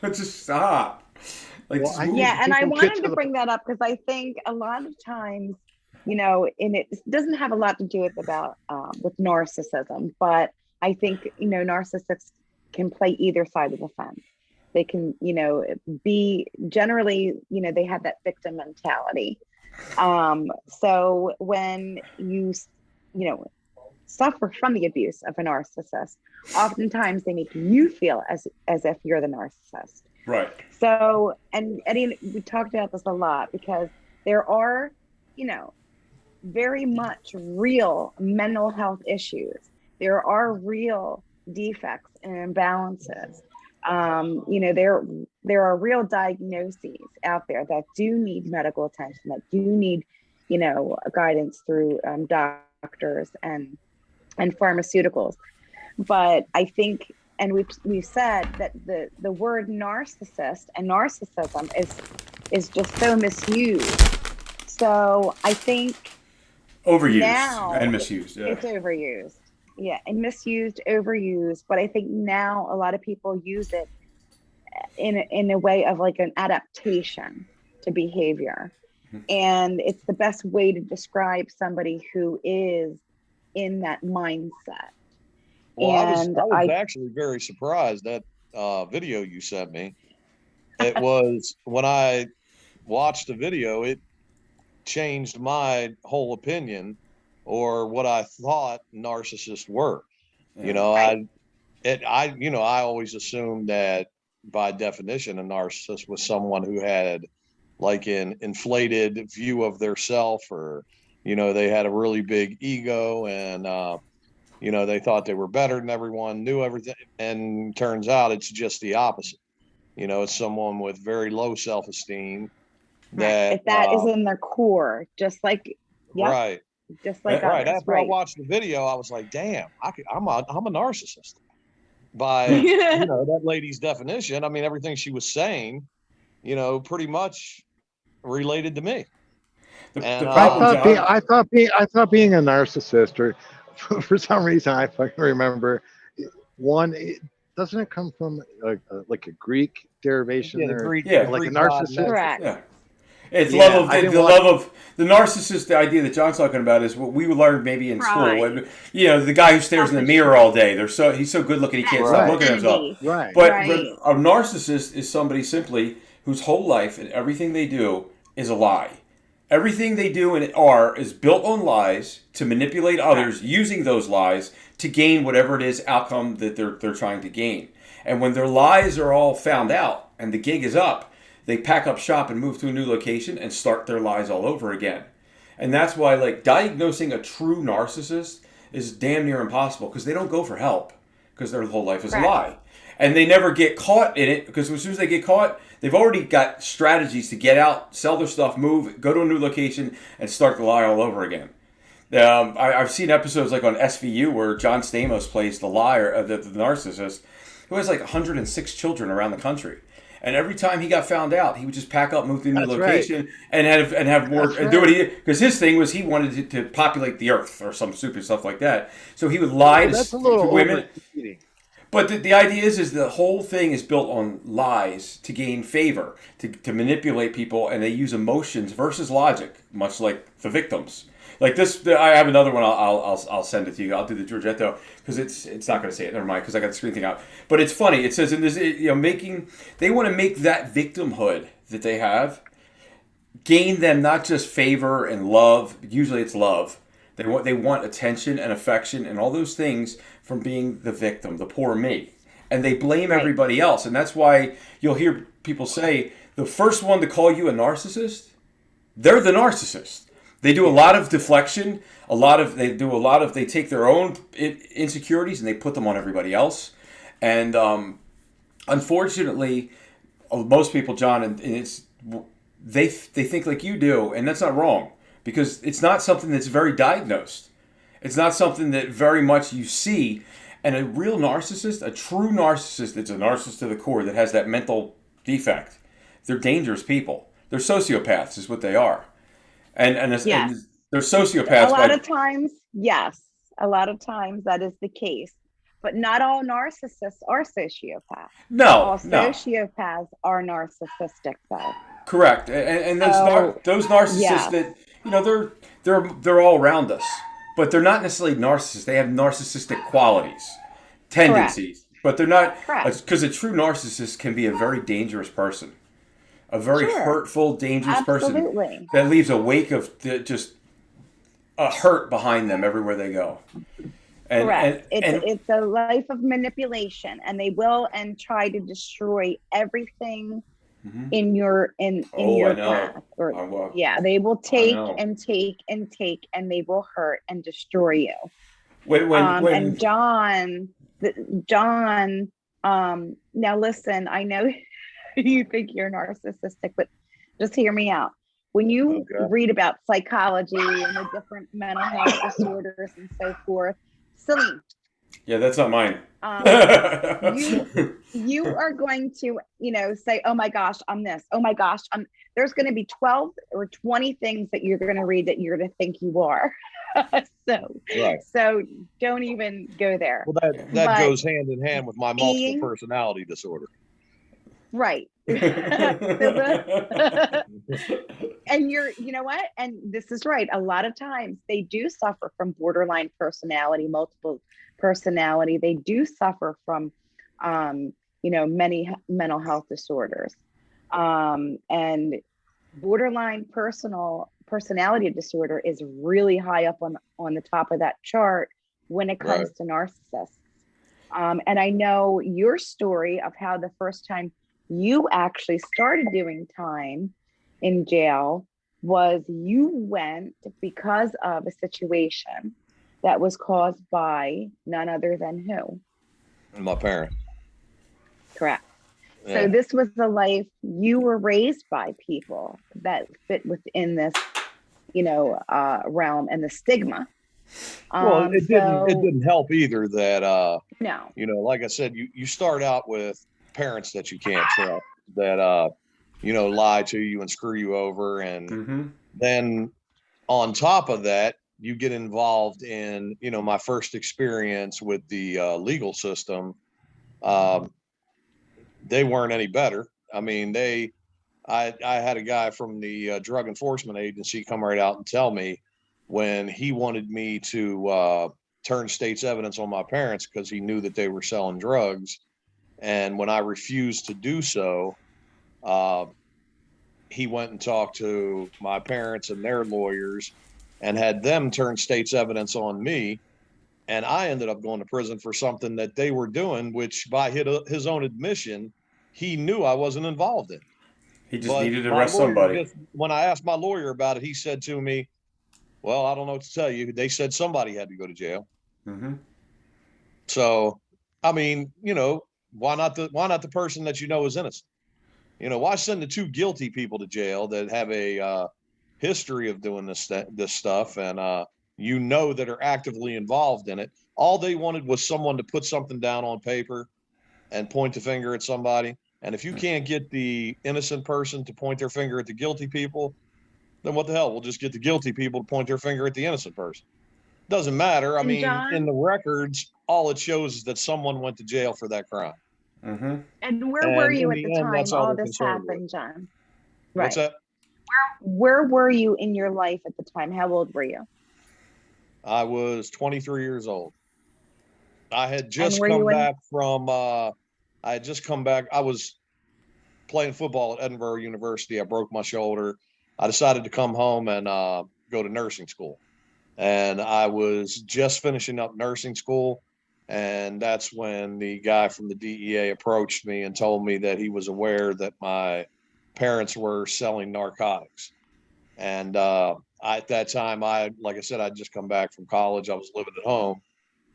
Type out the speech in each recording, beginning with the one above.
But just stop. Like, Well, just I move. think Yeah, and I people get wanted to to the bring that up because I think a lot of times, and it doesn't have a lot to do with narcissism, but I think narcissists can play either side of the fence. They can, be generally, they have that victim mentality. So when you know, suffer from the abuse of a narcissist, oftentimes they make you feel as if you're the narcissist. Right. So, and Eddie, we talked about this a lot because there are, you know, very much real mental health issues. There are real defects and imbalances. There are real diagnoses out there that do need medical attention, that do need, guidance through doctors and pharmaceuticals. But I think, and we've said that the word narcissist and narcissism is just so misused. So I think Overused now and misused. Yeah. it's overused. Yeah, and misused, overused. But I think now a lot of people use it in a way of like an adaptation to behavior. And it's the best way to describe somebody who is in that mindset. Well, And I was actually very surprised that video you sent me. It was when I watched the video, it changed my whole opinion or what I thought narcissists were. You Yeah. know, right, I always assumed that by definition, a narcissist was someone who had like an inflated view of their self, or they had a really big ego, and they thought they were better than everyone, knew everything, and turns out it's just the opposite. It's someone with very low self-esteem right. that If that is in their core, just like, yep, right. just like Right. others, After I right. watched the video, I was like, damn, I'm a narcissist by, Yeah. that lady's definition. I mean, everything she was saying, pretty much related to me. The And problem, John. I thought being a narcissist, or for some reason, I fucking remember one. Doesn't it come from like a Greek derivation yeah, the there? Greek, the Yeah. Greek Like a god narcissist? Correct. Yeah. It's love Yeah, of I didn't the want. love of the narcissist. The idea that John's talking about is what we learned maybe in school. Pride, And, the guy who stares in the mirror selfishness, all day. He's so good looking he can't stop yes, Right, looking at himself. envy, right. But right, a narcissist is somebody simply whose whole life and everything they do is a lie. Everything they do and are is built on lies to manipulate correct, others using those lies to gain whatever it is outcome that they're trying to gain. And when their lies are all found out and the gig is up, they pack up shop and move to a new location and start their lies all over again. And that's why like diagnosing a true narcissist is damn near impossible because they don't go for help because their whole life is a correct, lie. And they never get caught in it because as soon as they get caught, they've already got strategies to get out, sell their stuff, move, go to a new location, and start the lie all over again. I've seen episodes like on SVU where John Stamos plays the liar, the narcissist, who has like 106 children around the country. And every time he got found out, he would just pack up, move to a new That's right. location, and have more That's and do what right. he because his thing was he wanted to populate the earth or some stupid stuff like that. So he would lie Well, that's a little to women. overstating. But the idea is the whole thing is built on lies to gain favor, to manipulate people, and they use emotions versus logic, much like the victims. Like this, I have another one. I'll send it to you. I'll do the Georgette though, because it's not going to say it. Never mind, because I got the screen thing out. But it's funny. It says in this, they want to make that victimhood that they have gain them not just favor and love. Usually it's love. They want attention and affection and all those things from being the victim, the poor me. And they blame right. everybody else. And that's why you'll hear people say the first one to call you a narcissist, they're the narcissist. They do a lot of deflection, they take their own insecurities and they put them on everybody else. And unfortunately, most people, John, and it's they think like you do, and that's not wrong because it's not something that's very diagnosed. It's not something that very much you see. And a real narcissist, a true narcissist, it's a narcissist to the core that has that mental defect. They're dangerous people. They're sociopaths, is what they are, Yes. and they're A sociopaths lot by of times, yes. A lot of times that is the case. But not all narcissists are sociopaths. No, All no. sociopaths are narcissistic, though. Correct. And So, those narcissists yes, that, they're all around us, but they're not necessarily narcissists. They have narcissistic qualities, correct, tendencies, but they're not, correct. because a true narcissist can be a very dangerous person, a very Sure, hurtful, dangerous person absolutely. that leaves a wake of just a hurt behind them everywhere they go. And Correct. and It's and it's a life of manipulation, and they will and try to destroy everything Mhm. in Oh, I your know. path. Or I will. yeah, they will I take know. and take and take, and they will hurt and destroy you. When And John, now listen, I know you think you're narcissistic, but just hear me out. When you Okay. read about psychology and the different mental health disorders and so forth, silly, Yeah, that's not mine. you you are going to, say, oh my gosh, I'm this. Oh my gosh, there's going to be 12 or 20 things that you're going to read that you're going to think you are. so Right. so don't even go there. Well, that But goes hand in hand with my multiple being personality disorder. right. So the and you know what? And this is right. A lot of times they do suffer from borderline personality, multiple personality. They do suffer from, many mental health disorders. And borderline personality disorder is really high up on the top of that chart when it Right. comes to narcissists. And I know your story of how the first time you actually started doing time in jail was you went because of a situation that was caused by none other than who? My parents. Correct. So Yeah. this was the life you were raised by people that fit within this, realm and the stigma. Well, it So didn't help either that no, like I said, you start out with parents that you can't trust, that lie to you and screw you over, and hmm then on top of that, you get involved in, my first experience with the legal system. Um, they weren't any better. I mean, I had a guy from the drug enforcement agency come right out and tell me when he wanted me to turn state's evidence on my parents because he knew that they were selling drugs. And when I refused to do so, uh, he went and talked to my parents and their lawyers and had them turn state's evidence on me. And I ended up going to prison for something that they were doing, which by his own admission, he knew I wasn't involved in. He just But needed to my arrest lawyer somebody. when I asked my lawyer about it, he said to me, well, I don't know what to tell you. They said somebody had to go to jail. hmm So, I mean, why not the person that is innocent? Why send the two guilty people to jail that have a history of doing this stuff and that are actively involved in it? All they wanted was someone to put something down on paper and point the finger at somebody. And if you can't get the innocent person to point their finger at the guilty people, then what the hell? We'll just get the guilty people to point their finger at the innocent person. Doesn't matter. I and mean, in John, the records, all it shows is that someone went to jail for that crime. hmm and where were And you in at the the end, that's time all all they're this concerned with. happened, John? What's Right. that? Where were you in your life at the time? How old were you? I was 23 years old. I had And just were come you in back from, I had just come back. I was playing football at Edinburgh University. I broke my shoulder. I decided to come home and go to nursing school. And I was just finishing up nursing school. And that's when the guy from the DEA approached me and told me that he was aware that my parents were selling narcotics. And at that time, like I said, I'd just come back from college. I was living at home.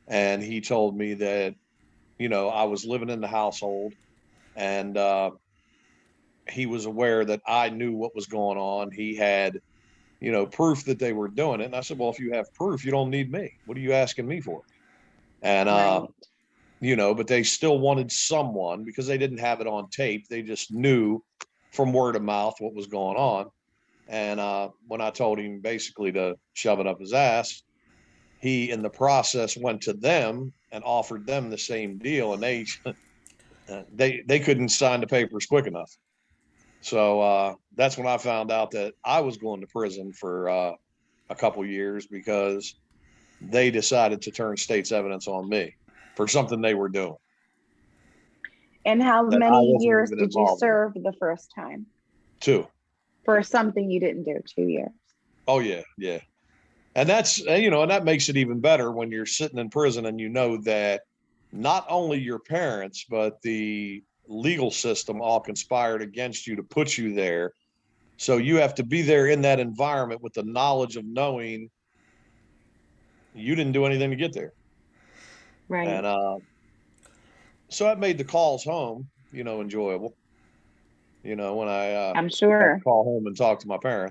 And he told me that, I was living in the household, and he was aware that I knew what was going on. He had, proof that they were doing it. And I said, well, if you have proof, you don't need me. What are you asking me for? And, right. but they still wanted someone because they didn't have it on tape. They just knew from word of mouth what was going on. And when I told him basically to shove it up his ass, he in the process went to them and offered them the same deal, and they couldn't sign the papers quick enough. So that's when I found out that I was going to prison for a couple years because they decided to turn state's evidence on me for something they were doing. And how That I many wasn't years even did you involved in. serve the first time 2. for something you didn't do? 2 years. Oh yeah, yeah. And that's, you know, and that makes it even better when you're sitting in prison and you know that not only your parents, but the legal system all conspired against you to put you there. So you have to be there in that environment with the knowledge of knowing you didn't do anything to get there. Right. And so that made the calls home, you know, enjoyable. You know, when I I'm sure. call home and talk to my parents.